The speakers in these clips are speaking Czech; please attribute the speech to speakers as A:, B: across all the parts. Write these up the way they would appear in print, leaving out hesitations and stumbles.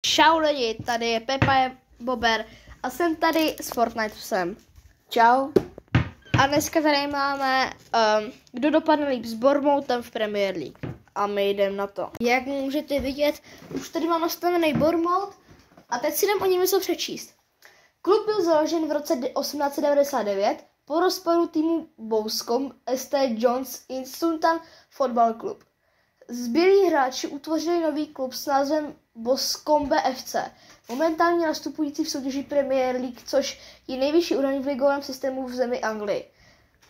A: Čau lidi, tady je Pepa Bober a jsem tady s Fortnitesem. Čau. A dneska tady máme, kdo dopadne líp s Bournemoutem v Premier League. A my jdeme na to. Jak můžete vidět, už tady mám nastavený Bournemouth a teď si jdem o něm něco přečíst. Klub byl založen v roce 1899 po rozpadu týmu Boscombe St. John's Insultan Football Club. Zbylí hráči utvořili nový klub s názvem Boscombe FC, momentálně nastupující v soutěži Premier League, což je nejvyšší úroveň v ligovém systému v zemi Anglii.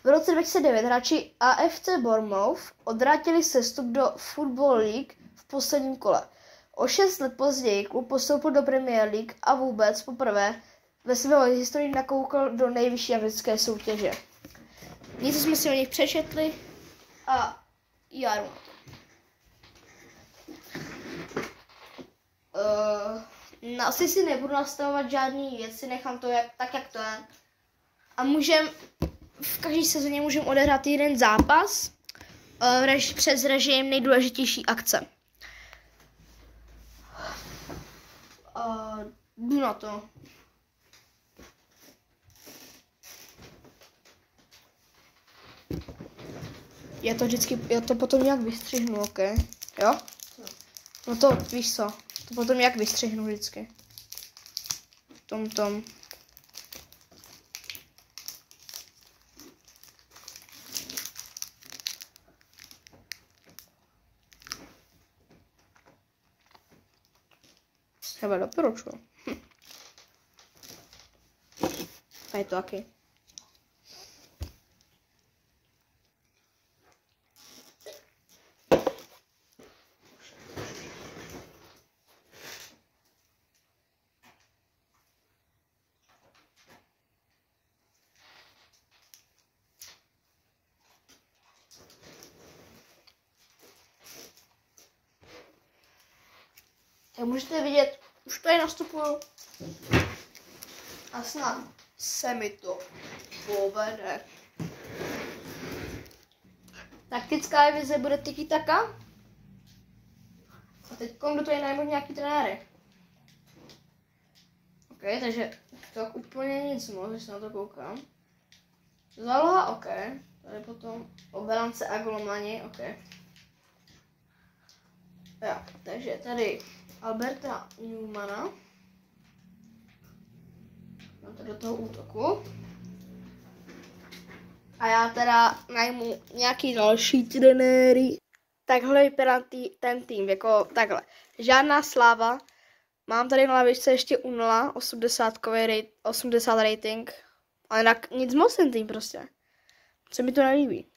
A: V roce 2009 hráči AFC Bournemouth odvrátili sestup do Football League v posledním kole. O 6 let později klub postoupil do Premier League a vůbec poprvé ve své historii nakoukal do nejvyšší anglické soutěže. Něco jsme si o nich přečetli a já jdu na to. Asi si nebudu nastavovat žádný věci, nechám to tak, jak to je. A v každé sezóně můžeme odehrát jeden zápas přes režim nejdůležitější akce. Jdu na to. Já to potom nějak vystřihnu, ok? Jo? No to, víš co, to potom jak vystřihnu vždycky. Tom. Třeba doporučuji. A je to taky. Jak můžete vidět, už tady nastupuju a snad se mi to povede. Taktická vize bude tiki-taka. A teď do toho najmu nějaký trenéry. Ok, takže to úplně nic moc, když se na to koukám. Záloha, ok. Tady potom obránce a golmani, ok. Jo, takže tady Alberta Newmana. Mám to do toho útoku. A já teda najmu nějaký další trenéry. Takhle vypadá ten tým, jako takhle. Žádná sláva. Mám tady na lavičce ještě u 0, 80 rating. Ale jinak nic moc ten tým prostě. Se mi to nelíbí.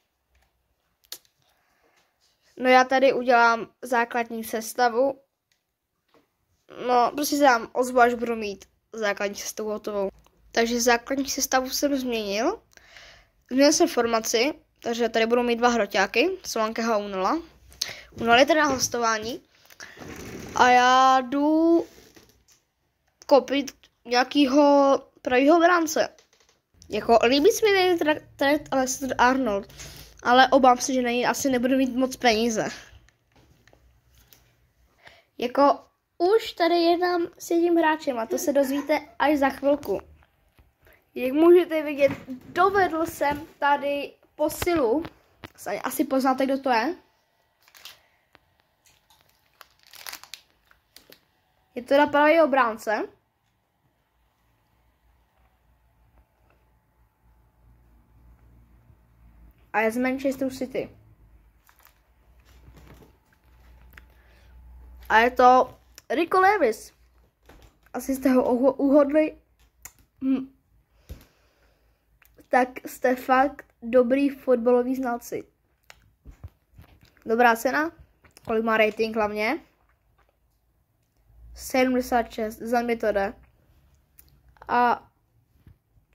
A: No já tady udělám základní sestavu. No, prostě se dám ozvu, až budu mít základní sestavu hotovou. Takže základní sestavu jsem změnil. Změnil jsem formaci, takže tady budou mít 2 hroťáky, Solankeho a Unela. Unel je tady na hostování. A já jdu koupit nějakýho pravýho bránce. Jako líbí se mi tady Alexander Arnold, ale obávám se, že asi nebudu mít moc peníze. Jako už tady jednám s jedním hráčem a to se dozvíte až za chvilku. Jak můžete vidět, dovedl jsem tady posilu. Asi poznáte, kdo to je. Je to na pravý obránce. A je z Manchesteru City. A je to Rico Lewis. Asi jste ho uhodli. Tak jste fakt dobrý fotbalový znalci. Dobrá cena. Kolik má rating hlavně? 76. Za mě to jde. A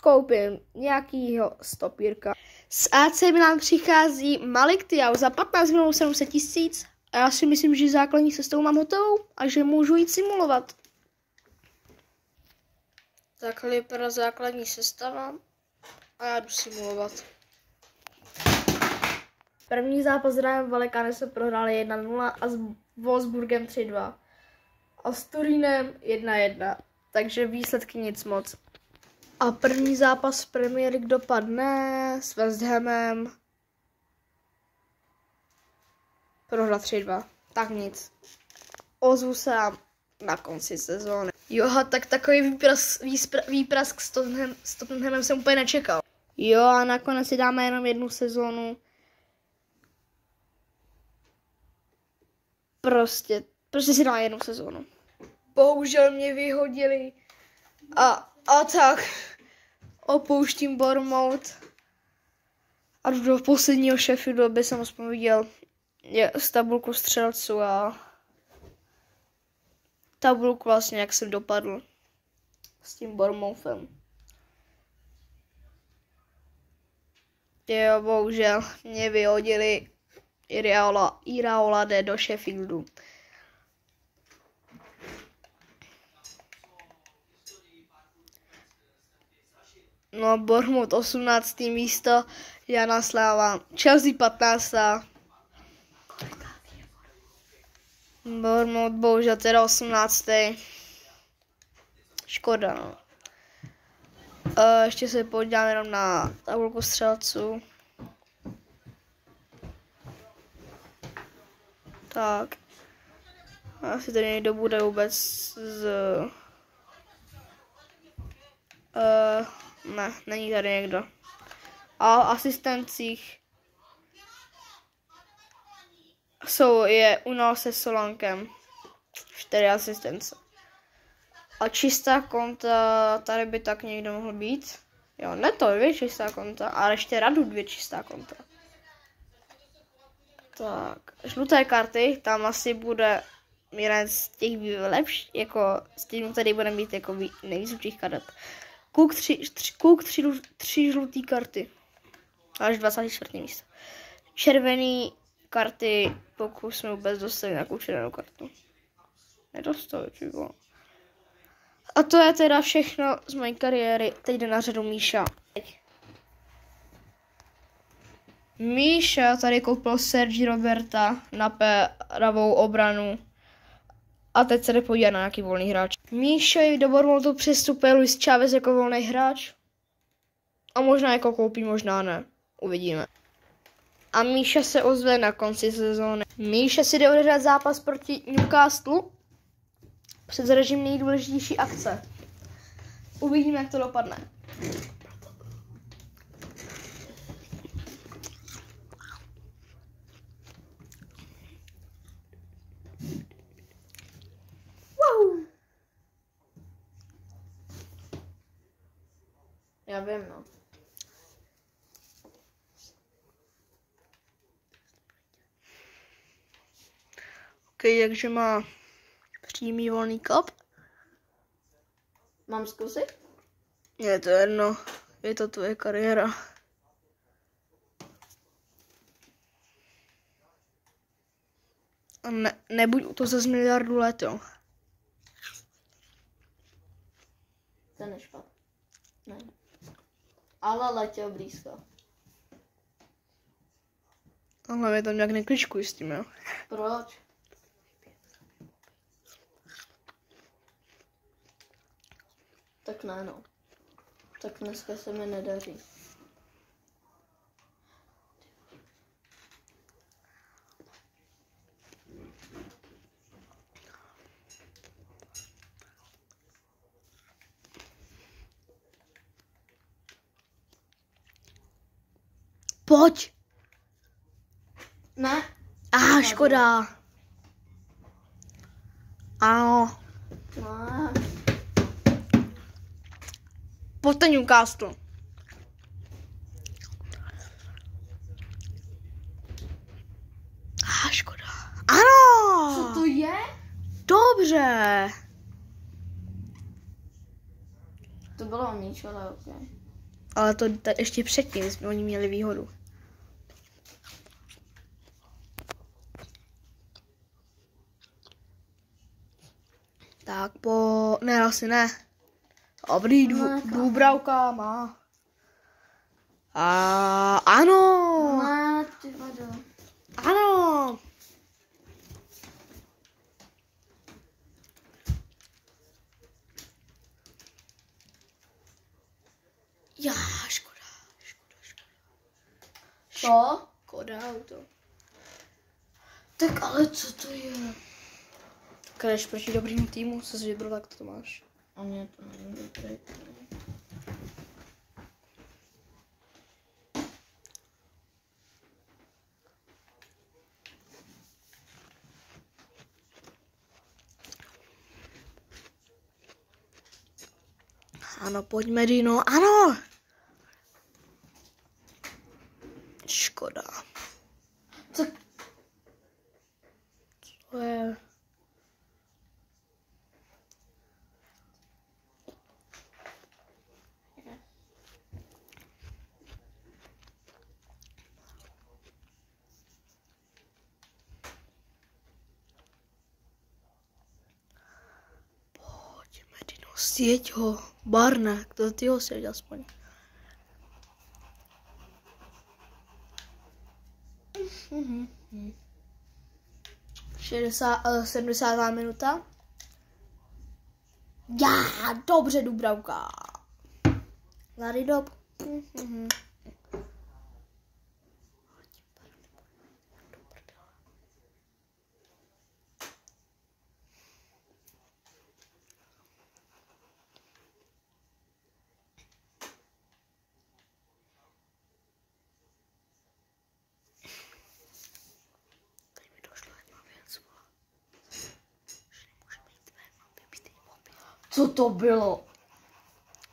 A: koupím nějakýho stopírka. Z AC Milan přichází Malik Thiaw za 15 milionů 700 000 a já si myslím, že základní sestavu mám hotovou a že můžu jít simulovat. Takhle vypadá základní sestava a já jdu simulovat. První zápas s Rajem Vallecano se prohráli 1-0 a s Wolfsburgem 3-2. a s Turínem 1-1. Takže výsledky nic moc. A první zápas Premier League dopadne s West Hamem. Prohra 3-2. Tak nic. Ozvu se na konci sezóny. Jo, tak takový výprask s Tottenhamem jsem úplně nečekal. Jo, a nakonec si dáme jenom jednu sezónu. Prostě si dáme jednu sezónu. Bohužel mě vyhodili. A tak opouštím Bournemouth. A do posledního Sheffieldu, aby jsem aspoň viděl z tabulku střelců a tabulku vlastně, jak jsem dopadl s tím Bournemouthem. Jo, bohužel mě vyhodili Iraola jde do Sheffieldu. No, Bournemouth 18. místo, Jana Sláva, Chelsea 15. Bournemouth bohužel teda 18. Škoda, no. Ještě se podívám jenom na tabulku střelců. Tak. Asi tady někdo bude vůbec ne, není tady někdo. A asistencích je Unal se Solankem. 4 asistence. A čistá konta, tady by tak někdo mohl být. Jo, ne to, 2 čistá konta, ale ještě Radu 2 čistá konta. Tak, žluté karty, tam asi bude jeden z těch lepších, jako z těch tady bude mít jako nejvíc lepších karet. Cook 3 žlutý karty. Až 24. místo. Červený karty, pokud jsme vůbec dostali nějakou červenou kartu. Nedostali, či bylo. A to je teda všechno z mojí kariéry. Teď jde na řadu Míša. Míša tady koupil Sergi Roberta na pravou obranu. A teď se jde podívat na nějaký volný hráč. Míša do Bournemouthu přestupuje Luis Chávez jako volný hráč. A možná jako koupí, možná ne. Uvidíme. A Míša se ozve na konci sezóny. Míša si jde odehrát zápas proti Newcastle. Před režim nejdůležitější akce. Uvidíme, jak to dopadne. Wow. Já vím, no. OK, takže má přímý volný kop.
B: Mám zkusit?
A: Je to jedno, je to tvoje kariéra. A nebuď to za miliardu let, jo.
B: To je nešpatný. Ne. Ale letěl blízko.
A: Ale mě tam nějak nekličkuj s tím, jo.
B: Proč? Tak ne, no. Tak dneska se mi nedaří.
A: Pojď!
B: Ne.
A: Škoda. Ano.
B: No.
A: Pojďte Newcastle. Škoda. Ano.
B: Co to je?
A: Dobře.
B: To bylo nič, ale ok.
A: Ale to ještě předtím jsme oni měli výhodu. Tak ne, asi ne. Dobrý, Dubravka má. Ano.
B: Ne, ty vado.
A: Ano. Já, škoda.
B: Co?
A: Škoda auto.
B: Tak ale co to je?
A: Když proti dobrýmu týmu se vybral, tak to máš.
B: A mě to není dobrý.
A: Ano, pojďme, Dino, ano! Škoda.
B: Tak
A: To je... Pojďme, Dino, sjeď ho. Barne, to ty ho sjeď aspoň.
B: Mhm.
A: 70. minuta. Já, dobře, Dubravka. Lady dob. Tady mi došla jedna věc, vole. Že nemůžeme jít ven, mám vybitý mobil.
B: co to bylo?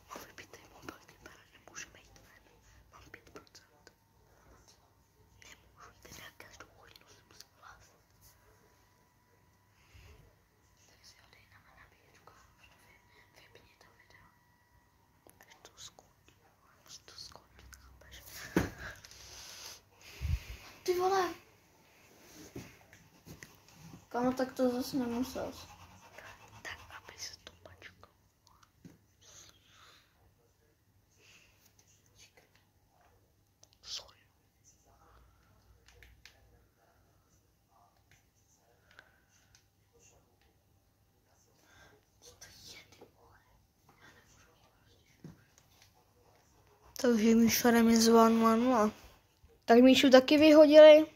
A: Mám vybitý mobil, ty nemůžeme jít ven. Mám 5%. Nemůžu jít na každou hodinu, se musím hlásit. Tak si ho dej na nabíječku a vypni to video. Až to skončí, musí to skončit, chápeš?
B: Ty vole. Kamo, tak to zase nemusel.
A: Tak, aby se to pačko. Sorry. Takže Míša remis 1-0. Tak Míšu taky vyhodili.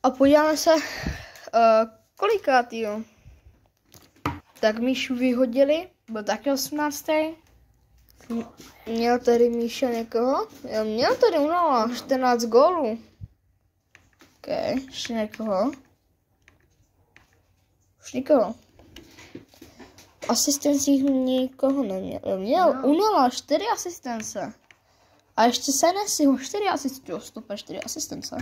A: A podíváme se, kolikátýho. Tak Míšu vyhodili, byl taky 18. Měl tady Míša někoho? Jo, měl tady 14 gólů. OK, ještě někoho. Už nikoho. Asistencích nikoho neměl. Jo, měl Unala 4 asistence. A ještě Senesiho 4 asistence. Stopa 4 asistence.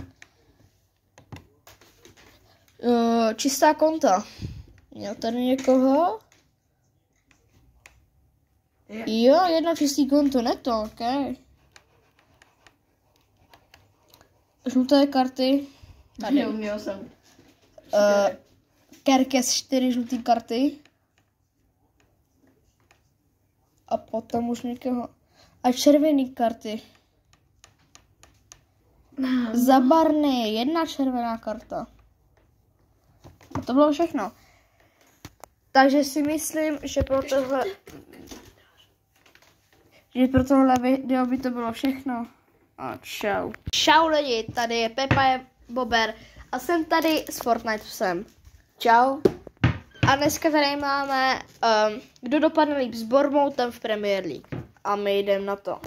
A: Čistá konta. Měl tady někoho? Jo, jedno čistý konto, neto, ok. Žluté karty. Tady.
B: Měl jsem.
A: Kerkes 4 žluté karty. A potom už někoho. A červený karty. Za Barney 1 červená karta. A to bylo všechno. Takže si myslím, že pro tohle video by to bylo všechno. A čau. Čau lidi, tady je Pepa Bober a jsem tady s Fortnite psem. Čau. A dneska tady máme, kdo dopadne líp s Bournemoutem v Premier League. A my jdeme na to.